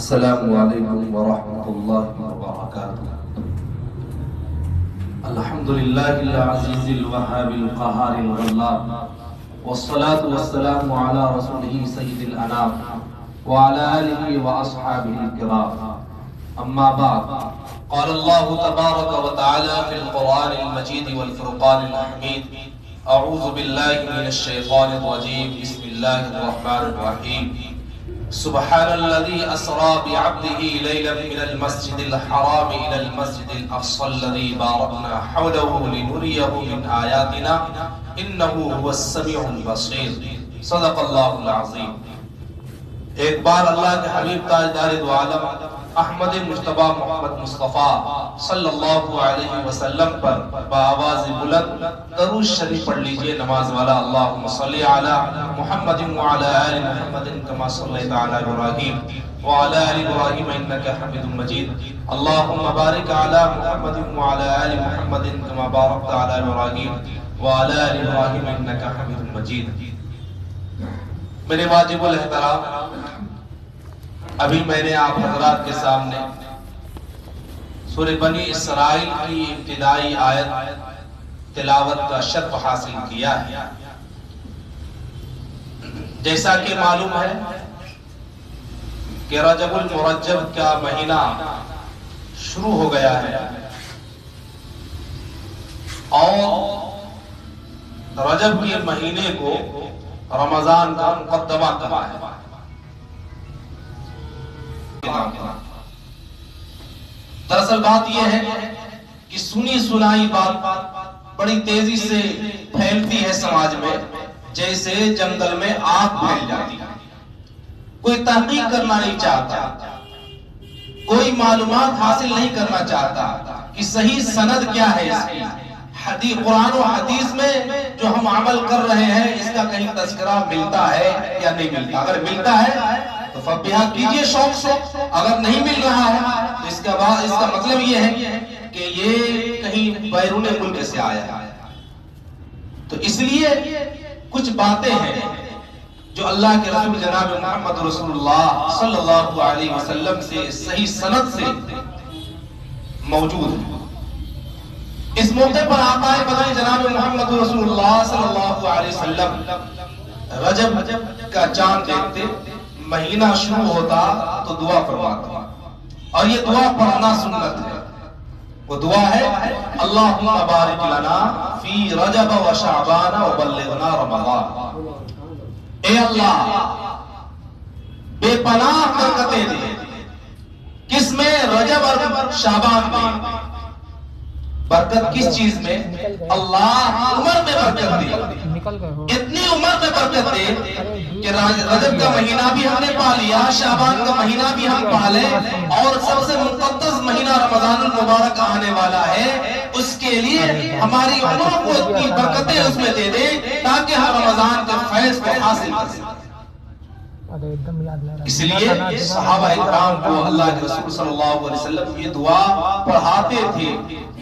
السلام علیکم ورحمۃ اللہ وبرکاتہ۔ الحمد للہ العزیز الوہاب القہار الغلاب، والصلاة والسلام علی رسولہ سید الانام وعلی آلہ واصحابہ الکرام، اما بعد۔ قال اللہ تبارک وتعالی فی القرآن المجید والفرقان الحمید، اعوذ باللہ من الشیطان الرجیم، بسم اللہ الرحمن الرحیم۔ سبحان الذي أسرى بعبده ليلا من المسجد الحرام إلى المسجد الأقصى الذي باركنا حوله لنريه من آياتنا إنه هو السميع البصير۔ صدق اللہ العظیم۔ ایک بار اللہ کے حبیب تاجدار دو عالم احمد مجتبی محمد مصطفیٰ صلی اللہ علیہ وسلم پر بآواز بلند درود شریف پڑھ لیجئے نماز والا۔ اللہم صلی علی محمد وعلی آل محمد کما صلیت علی ابراہیم وعلی آل ابراہیم انکا حمید مجید۔ اللہم بارک علی محمد وعلی آل محمد کما بارکت علی ابراہیم وعلی آل ابراہیم انکا حمید مجید۔ میرے واجب الاحترام، ابھی میں نے آپ حضرات کے سامنے سورہ بنی اسرائیل کی ابتدائی آیت تلاوت کا شرف حاصل کیا ہے۔ جیسا کہ معلوم ہے کہ رجب المرجب کا مہینہ شروع ہو گیا ہے اور رجب کے مہینے کو رمضان کا مقدمہ کہا ہے۔ دراصل بات یہ ہے کہ سنی سنائی بات بڑی تیزی سے پھیلتی ہے سماج میں، جیسے جنگل میں آگ پھیل جاتی ہے۔ کوئی تحقیق کرنا نہیں چاہتا، کوئی معلومات حاصل نہیں کرنا چاہتا کہ صحیح سند کیا ہے اس کی۔ حدیث قرآن و حدیث میں جو ہم عمل کر رہے ہیں اس کا کہیں تذکرہ ملتا ہے یا نہیں ملتا؟ اگر ملتا ہے تو فبہا کیجئے شوق سے، اگر نہیں مل رہا ہے تو اس کا مطلب یہ ہے کہ یہ کہیں بیرون ملک سے آیا ہے۔ تو اس لیے کچھ باتیں ہیں جو اللہ کے رسول جناب محمد رسول اللہ صلی اللہ علیہ وسلم سے صحیح سند سے موجود ہیں۔ اس موقع پر آقا مدنی جناب محمد رسول اللہ صلی اللہ علیہ وسلم رجب کا چاند دیکھتے، مہینہ شروع ہوتا تو دعا فرماتے، اور یہ دعا پڑھنا سنت ہے۔ وہ دعا ہے اللہم بارک لنا فی رجب و شعبان و بلغنا رمضان۔ اے اللہ بے پناہ برکتیں دے، کس میں؟ رجب اور شعبان میں۔ برکت کس چیز میں؟ اللہ عمر میں برکت دے، اتنی عمر میں برکت دے کہ رجب کا مہینہ بھی ہم نے پا لیا، شعبان کا مہینہ بھی ہم پا لیں، اور سب سے مقدس مہینہ رمضان المبارک آنے والا ہے، اس کے لیے ہماری عمر کو اتنی برکتیں اس میں دے دے تاکہ ہم رمضان کے فیض کو حاصل کر سکیں۔ اس لیے صحابہ اکرام کو اللہ کے رسول صلی اللہ علیہ وسلم یہ دعا پڑھاتے تھے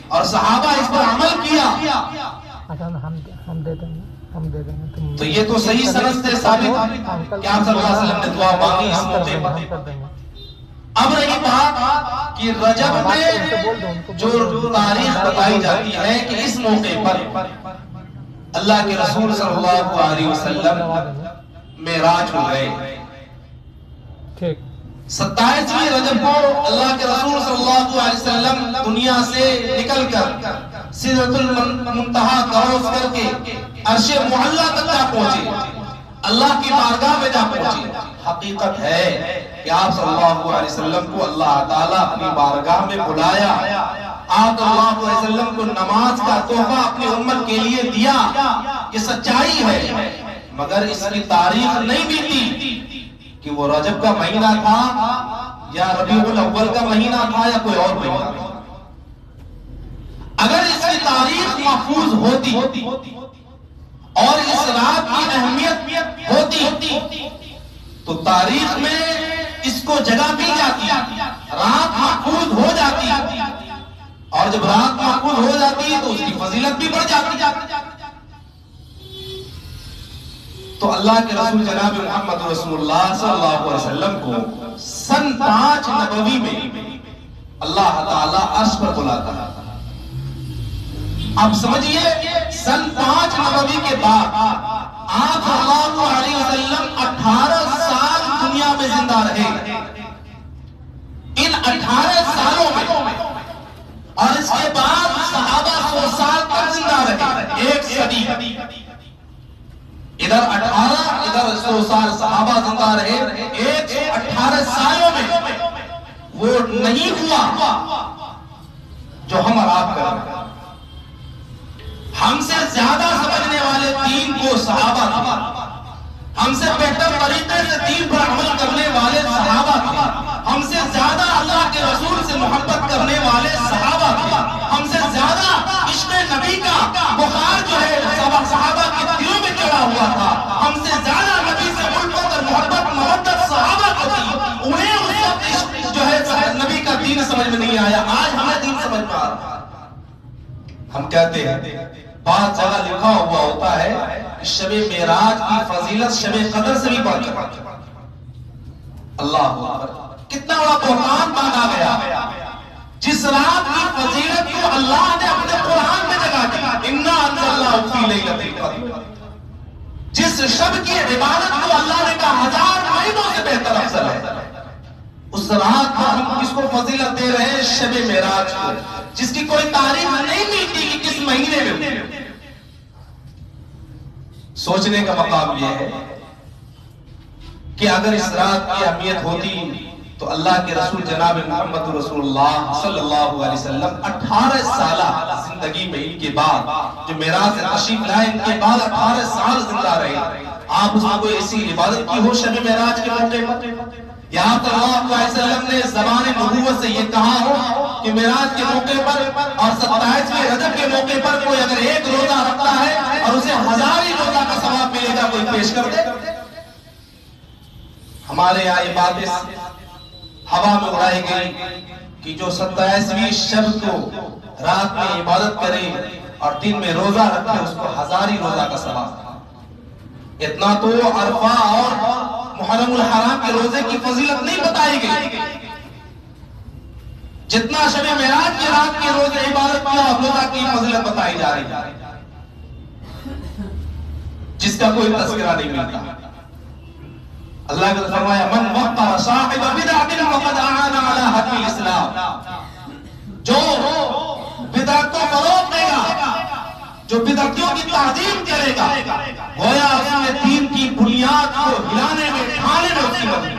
اور صحابہ اس پر عمل کیا۔ تو یہ تو صحیح سند سے ثابت کہ آپ صلی اللہ علیہ وسلم نے دعا مانگی اس موقع پر۔ اب رہی بات کہ رجب میں جو تاریخ بتائی جاتی ہے کہ اس موقع پر اللہ کے رسول صلی اللہ علیہ وسلم معراج ہو گئے۔ 27ویں رجب کو اللہ کے رسول صلی اللہ علیہ وسلم دنیا سے نکل کر سدرۃ المنتہا کراس کر کے عرش معلی تک جا پہنچے، اللہ کی بارگاہ میں جا پہنچے۔ حقیقت ہے کہ آپ صلی اللہ علیہ وسلم کو اللہ تعالیٰ اپنی بارگاہ میں بلایا، آپ صلی اللہ علیہ وسلم کو نماز کا تحفہ اپنی امت کے لیے دیا، یہ سچائی ہے، مگر اس کی تاریخ نہیں ملتی کہ وہ رجب کا مہینہ تھا یا ربیع الاول کا مہینہ تھا یا کوئی اور مہینہ تھا۔ اگر اس کی تاریخ محفوظ ہوتی اور اس رات کی اہمیت ہوتی تو تاریخ میں اس کو جگہ مل جاتی، رات محفوظ ہو جاتی، اور جب رات محفوظ ہو جاتی تو اس کی فضیلت بھی بڑھ جاتی۔ تو اللہ کے رسول جناب محمد رسول اللہ صلی اللہ علیہ وسلم کو سن 5 نبوی میں اللہ تعالیٰ عرش پر بلاتا ہے. اب سمجھیے سن 5 نبوی کے بعد آپ صلی اللہ علیہ وسلم 18 سال دنیا میں زندہ رہے. ان 18 سالوں میں اور اس کے بعد صحابہ 100 سال تک زندہ رہے. ایک صدی ادھر 18 ادھر 100 سال صحابہ زندہ رہے. 18 سالوں میں وہ نہیں ہوا جو ہم اور آپ کر رہے ہیں. ہم سے زیادہ سمجھنے والے دین کو صحابہ تھے. ہم سے بہتر طریقے سے دین پر عمل کرنے والے صحابہ تھے. ہم سے زیادہ اللہ کے رسول سے محبت کرنے والے صحابہ تھے. ہم سے زیادہ عشق نبی کا بخار جو ہے صحابہ کے دلوں میں چڑھا ہوا تھا. ہم سے زیادہ نبی سے الفت اور محبت مودت صحابہ کو تھی. انہیں اس وقت جو ہے نبی کا دین سمجھ میں نہیں آیا. آج ہمیں دین سمجھ میں آ رہا ہے. ہم کہتے ہیں بعض جگہ لکھا ہوا ہوتا ہے شب معراج کی فضیلت شب قدر سے بھی بڑھ کر. اللہ اکبر، کتنا بڑا بہتان باندھا گیا. جس رات کی فضیلت کو اللہ نے اپنے قرآن میں جگہ دی، انا انزلناہ فی لیلۃ القدر. جس شب کی عبادت کو اللہ نے کہا 1000 مہینوں سے بہتر افضل ہے، اس رات کو ہم کس کو فضیلت دے رہے ہیں؟ شب معراج کو، جس کی کوئی تاریخ نہیں ملتی کہ کس مہینے میں ہوئی. سوچنے کا مقام یہ ہے کہ اگر اس رات کی اہمیت ہوتی تو اللہ کے رسول جناب محمد رسول اللہ صلی اللہ علیہ وسلم 18 سالہ زندگی میں ان کے بعد جو معراج سے تشریف لائے، ان کے بعد 18 سال زندہ رہے. آپ اس میں کوئی ایسی عبادت کی ہو شب معراج کے موقع پر؟ یا صلی اللہ علیہ وسلم نے زبان نبوت سے یہ کہا ہو کہ معراج کے موقع پر اور 27ویں رجب کے موقع پر کوئی اگر ایک روزہ رکھتا ہے اور اسے 1000 ہی روزہ کا ثواب ملے گا، کوئی پیش کر دے؟ ہمارے یہاں یہ باتیں ہوا میں اڑائی گئی کہ جو 27ویں شب کو رات میں عبادت کرے اور دن میں روزہ رکھے اس کو 1000 ہی روزہ کا ثواب. اتنا تو عرفہ اور محرم الحرام کے روزے کی فضیلت نہیں بتائی گئی جتنا شب معراج کی رات کے روزے عبادت کی اور روزہ کی فضیلت بتائی جا رہی ہے، جس کا کوئی تذکرہ نہیں ملتا. اللہ نے فرمایا من وقر صاحب بدعۃ فقد اعان علی حق الاسلام. جو بدعت کو فروغ دے گا، جو بدعتیوں کی تعظیم کرے گا، گویا اس نے دین کی بنیاد کو ہلانے میں ڈھانے میں اس کی مدد.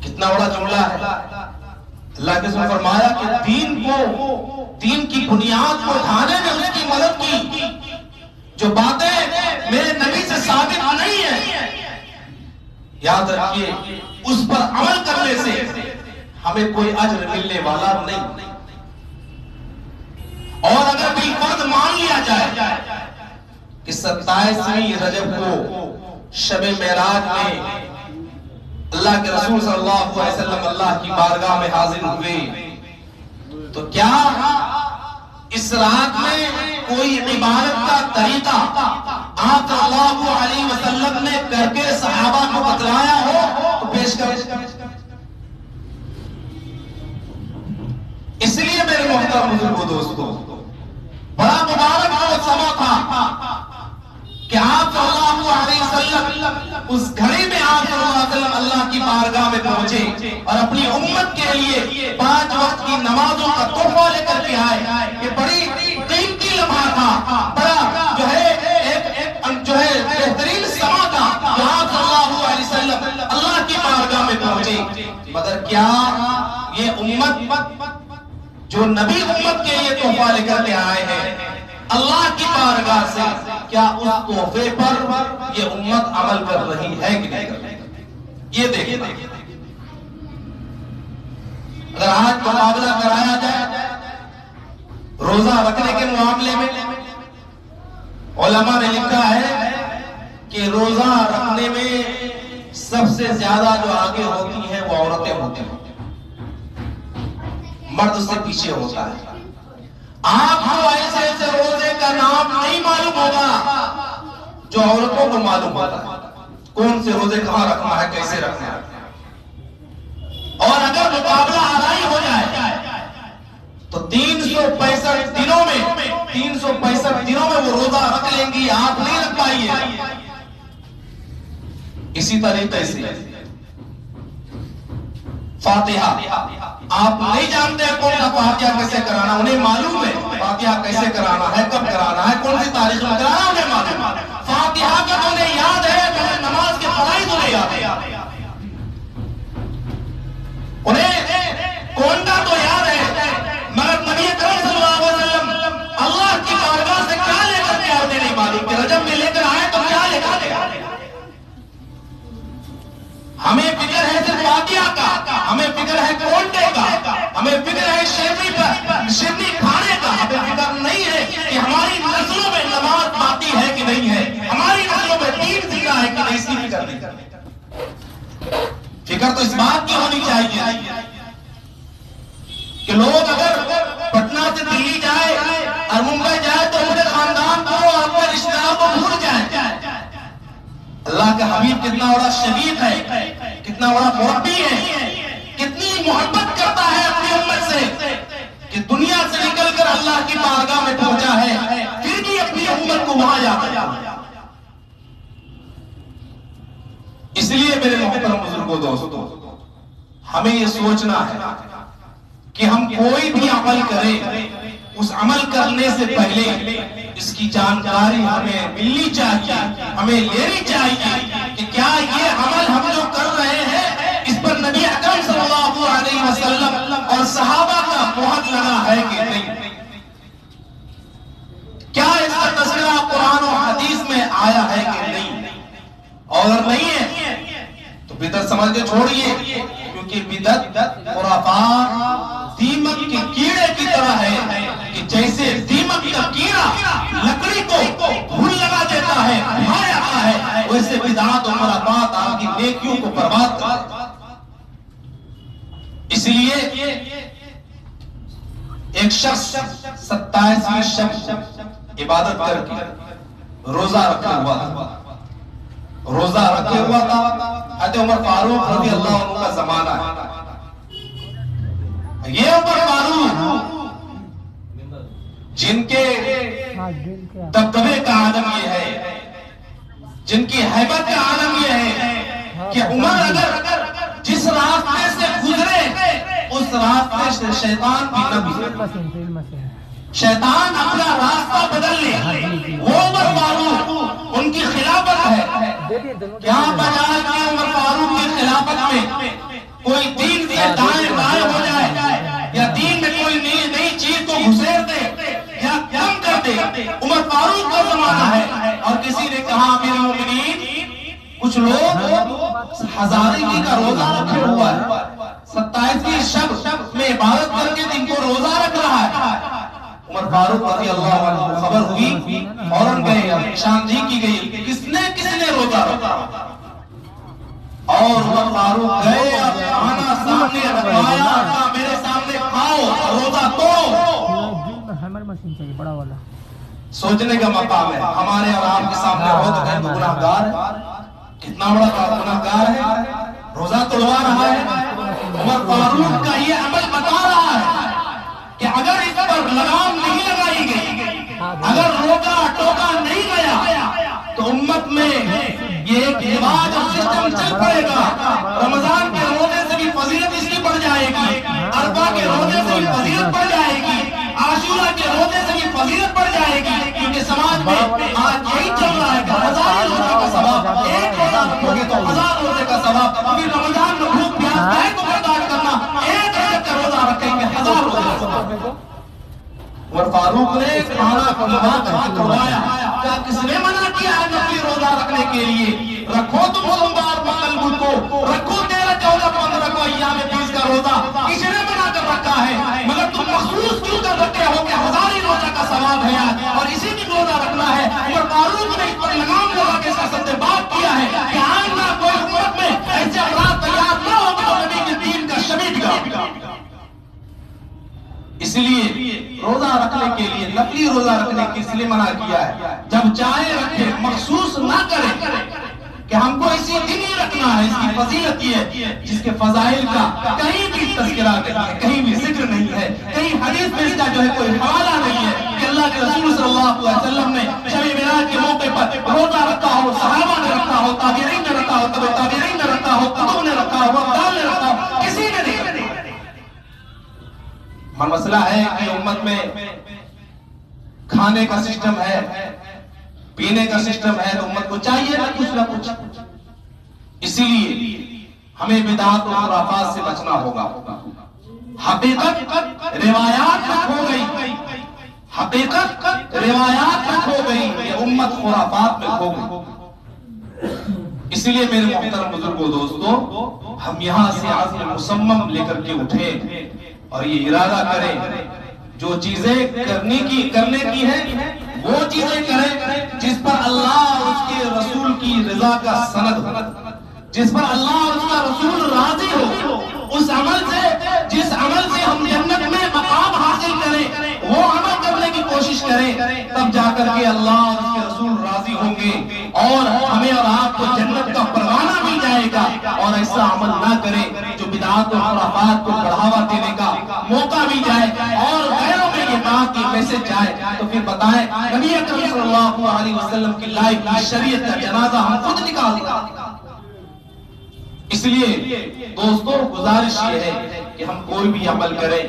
کتنا بڑا جملہ ہے. اللہ کے رسول نے فرمایا کہ دین کی بنیاد کو ڈھانے میں اس کی مدد کی. جو باتیں میرے نبی سے ثابت نہیں ہیں، یاد رکھیے اس پر عمل کرنے سے ہمیں کوئی اجر ملنے والا نہیں. اور اگر بالفرض مان لیا جائے کہ 27ویں رجب کو شب معراج میں اللہ کے رسول صلی اللہ علیہ وسلم اللہ کی بارگاہ میں حاضر ہوئے، تو کیا اس رات میں کوئی عبادت کا طریقہ آپ صلی اللہ علیہ وسلم نے کر کے صحابہ کو بتلایا ہو تو پیش کر. اس لیے میرے محترم بزرگوں دوستوں، بڑا مبارک وہ سما تھا کہ آپ صلی اللہ علیہ وسلم اس گھڑی میں آپ صلی اللہ علیہ وسلم اللہ کی بارگاہ میں پہنچے اور اپنی امت کے لیے 5 وقت کی نمازوں کا تحفہ لے کر کے آئے. یہ بڑی قیمتی لمحہ تھا، بڑا جو ہے بہترین سما تھا کہ آپ صلی اللہ علیہ وسلم اللہ کی بارگاہ میں پہنچے. مگر کیا یہ امت جو نبی امت کے لیے تحفہ لے کر کے آئے ہیں اللہ کی بارگاہ سے، کیا اس تحفے پر یہ امت عمل کر رہی ہے کہ نہیں کر رہی؟ یہ دیکھنا. اگر آج مقابلہ کرایا جائے روزہ رکھنے کے معاملے میں، علماء نے لکھا ہے کہ روزہ رکھنے میں سب سے زیادہ جو آگے ہوتی ہیں وہ عورتیں ہوتی ہیں، مرد سے پیچھے ہوتا ہے. آپ کو ایسے ایسے روزے کا نام نہیں معلوم ہوگا جو عورتوں کو معلوم ہوتا ہے. کون سے روزے کہاں رکھنا ہے، کیسے رکھنا ہے. اگر مقابلہ آرائی ہو جائے تو 365 دنوں میں وہ روزہ رکھ لیں گی، آپ نہیں رکھ پائیے۔ اسی طریقے سے فاتحہ، آپ نہیں جانتے کون سا فاتحہ کیسے کرانا، انہیں معلوم ہے فاتحہ کیسے کرانا ہے، کب کرانا ہے، کون سی تاریخ میں کرانا، انہیں معلوم ہے۔ فاتحہ کا تو انہیں یاد ہے، نماز کے فرائض انہیں یاد ہے، انہیں کونڈا تو یاد ہے، مگر نبی اکرم صلی اللہ علیہ وسلم اللہ کی بارگاہ سے کیا لے کر کے آتے نہیں معلوم کہ رجب میں لے کر آئے تو کیا لے کر آئے۔ ہمیں فکر ہے صرف فاتحہ کا، ہمیں فکر ہے کونڈے کا، ہمیں فکر ہے شیرنی کھانے کا، ہمیں فکر نہیں ہے کہ ہماری نسلوں میں نماز باقی ہے کہ نہیں ہے، ہماری نسلوں میں دین زندہ ہے کہ نہیں، اس کی فکر نہیں۔ فکر تو اس بات کی ہونی چاہیے کہ لوگ اگر پٹنہ سے دلی جائے اور ممبئی جائے تو اپنے خاندان کو اور اپنے رشتہ داروں کو بھول جائے۔ اللہ کا حبیب کتنا بڑا شفیق ہے، کتنا بڑا مربی ہے، کتنی محبت کرتا ہے اپنی امت سے کہ دنیا سے نکل کر اللہ کی بارگاہ میں پہنچا ہے، پھر بھی اپنی امت کو وہاں جاتا ہے۔ اس لیے میرے محترم بزرگوں دوستوں، ہمیں یہ سوچنا ہے کہ ہم کوئی بھی عمل کریں، اس عمل کرنے سے پہلے اس کی جانکاری ہمیں ملنی چاہیے، ہمیں لینی چاہیے کہ کیا یہ عمل ہم جو کر رہے ہیں اس پر نبی اکرم صلی اللہ علیہ وسلم اور صحابہ کا مہر لگا ہے کہ نہیں، کیا اس کا تذکرہ قرآن و حدیث میں آیا ہے کہ نہیں، اور نہیں ہے تو بدعت سمجھ کے چھوڑیے، کیونکہ بدعت خرافات دیمک کے کیڑے کی طرح ہے کہ جیسے دیمک کا کیڑا لکڑی کو گھل لگا دیتا ہے، کھا جاتا ہے، ویسے بدعات و خرافات آپ کی نیکیوں کو برباد کرتا ہے۔ اس لیے ایک شخص 27ویں شب عبادت کر کے روزہ رکھا ہوا تھا، حضرت عمر فاروق رضی اللہ عنہ کا زمانہ ہے۔ یہ عمر فاروق جن کے دبدبے کا عالم یہ ہے، جن کی ہیبت کا عالم یہ ہے کہ عمر اگر جس راستے سے گزرے اس راستے سے شیطان بھی نہ گزرے، شیطان اپنا راستہ بدل لے، وہ عمر فاروق ان کی خلافت ہے۔ یہاں بجائے کہ عمر فاروق کی خلافت میں کوئی دین سے دائیں بائیں ہو جائے یا دین میں کوئی نئی چیز کو گھسیٹ دے یا کم کر دے، عمر فاروق کا زمانہ ہے۔ اور کسی نے کہا امیر المومنین، کچھ لوگ ہزارگی کا روزہ رکھے ہوا ہے، 27ویں شب میں عبادت کر کے دن کو روزہ رکھ رہا ہے۔ عمر فاروق رضی اللہ عنہ کو خبر ہوئی، فوراً گئے، نشاندہی کی گئی کس نے روزہ رکھا، اور عمر فاروق گئے اور کھانا سامنے رکھوایا، میرے سامنے کھاؤ، روزہ توڑو۔ سوچنے کا مقام ہے، ہمارے اور آپ کے سامنے ہو تو کہیں تو گناہگار ہے، کتنا بڑا گناہگار ہے، روزہ توڑوا رہا ہے۔ عمر فاروق کا یہ عمل بتا رہا ہے کہ اگر اس پر لگام نہیں لگائی گئی، اگر روکا ٹوکا نہیں گیا تو امت میں یہ ایک رواج اور سسٹم چل پڑے گا۔ رمضان کے روزے سے بھی فضیلت اس کی بڑھ جائے گی، عرفہ کے روزے سے بھی فضیلت بڑھ جائے گی، عاشورہ کے روزے سے بھی فضیلت بڑھ جائے گی، کیونکہ سماج میں آج یہی چل رہا ہے کہ 1000 روزے کا ثواب، ایک روزہ رکھو گے تو 1000 روزے کا ثواب، ابھی رمضان میں بھوک پیاس کائے کو برداشت کرنا، ایک رجب کا روزہ رکھیں گے 1000 روزے کا ثواب۔ عمر فاروق نے کھانا کروایا، کیا کس نے منع کیا ہے نفلی روزہ رکھنے کے لیے؟ رکھو تم سوموار منگل بدھ کو، رکھو 13 14 15 کو ایام 20 کا روزہ، کسی نے منع کر رکھا ہے، مگر تم مخصوص کیوں کر رکھے ہو کہ 1000 روزہ کا ثواب ہے اور اسی کی روزہ رکھنا ہے؟ عمر فاروق نے اس پر لگام لگا کے سیاست سے بات کیا ہے کہ آئندہ کوئی امت میں ایسے افراد تیار نہ ہو کہ نبی کے دین کا شمید گا۔ اس لیے روزہ رکھنے کے لیے، نفلی روزہ رکھنے کے اس لیے منع کیا ہے، جب چاہے رکھے، مخصوص نہ کرے کہ ہم کو اسی دن ہی رکھنا سنا ہے، اس کی فضیلت یہ ہے جس کے فضائل کا کہیں بھی تذکرہ نہیں ہے، کہیں بھی ذکر نہیں ہے، کہیں حدیث میں اس کا جو ہے کوئی حوالہ نہیں ہے کہ اللہ کے رسول صلی اللہ علیہ وسلم نے شب معراج کے موقع پر روزہ رکھا ہو، صحابہ نے رکھا ہو، تابعین نے رکھا ہو، تابعین نے رکھا ہو، کتب نے رکھا ہو، ابدال نے رکھا ہو، کسی نے نہیں رکھا۔ مسئلہ ہے کہ امت میں کھانے کا سسٹم ہے، پینے کا سسٹم ہے، تو امت کو چاہیے نا کچھ نہ کچھ۔ اسی لیے ہمیں بدعات و خرافات سے بچنا ہوگا۔ حقیقت روایات میں کھو گئی، حقیقت روایات میں کھو گئی، یہ امت خرافات میں کھو گئی۔ اسی لیے میرے محترم بزرگوں دوستو، ہم یہاں سے عزم مصمم لے کر کے اٹھے اور یہ ارادہ کریں جو چیزیں کرنے کی ہیں وہ چیزیں کریں جس پر اللہ اور اس کے رسول کی رضا کا سند ہو، جس پر اللہ اور اس کا رسول راضی ہو، اس عمل سے جس عمل سے ہم جنت میں مقام حاصل کریں وہ عمل کرنے کی کوشش کریں، تب جا کر کے اللہ اور اس کے رسول راضی ہوں گے اور ہمیں اور آپ کو جنت کا پروانہ مل جائے گا۔ اور ایسا عمل نہ کریں جو بدعات اور خرافات کو بڑھاوا دینے کا موقع مل جائے اور غیروں میں یہ بات کی میسج جائے، تو پھر بتائیں نبی اکرم صلی اللہ علیہ وسلم کی لائف کی شریعت کا جنازہ ہم خود نکال دیں۔ اس لیے دوستو گزارش یہ ہے کہ ہم کوئی بھی عمل کریں،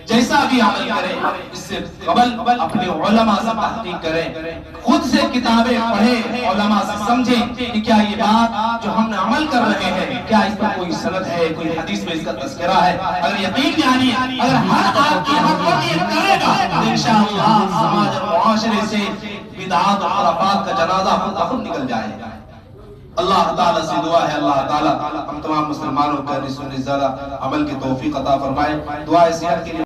جیسا بھی عمل کریں، اس سے قبل اپنے علماء سے تحقیق کریں، خود سے کتابیں پڑھیں، علماء سے سمجھیں کہ کیا یہ بات جو ہم عمل کر رہے ہیں کیا اس پر کوئی سند ہے، کوئی حدیث میں اس کا تذکرہ ہے۔ اگر یقین جانیے اگر ہر آپ کی ہر فرد یہ کرے گا تو انشاءاللہ سماج اور معاشرے سے بدعات اور خرافات کا جنازہ خود بخود نکل جائے گا۔ اللہ تعالیٰ سے دعا ہے اللہ تعالیٰ ہم تمام مسلمانوں کا نسبت زیادہ عمل کی توفیق عطا فرمائے۔ دعا صحت کے لیے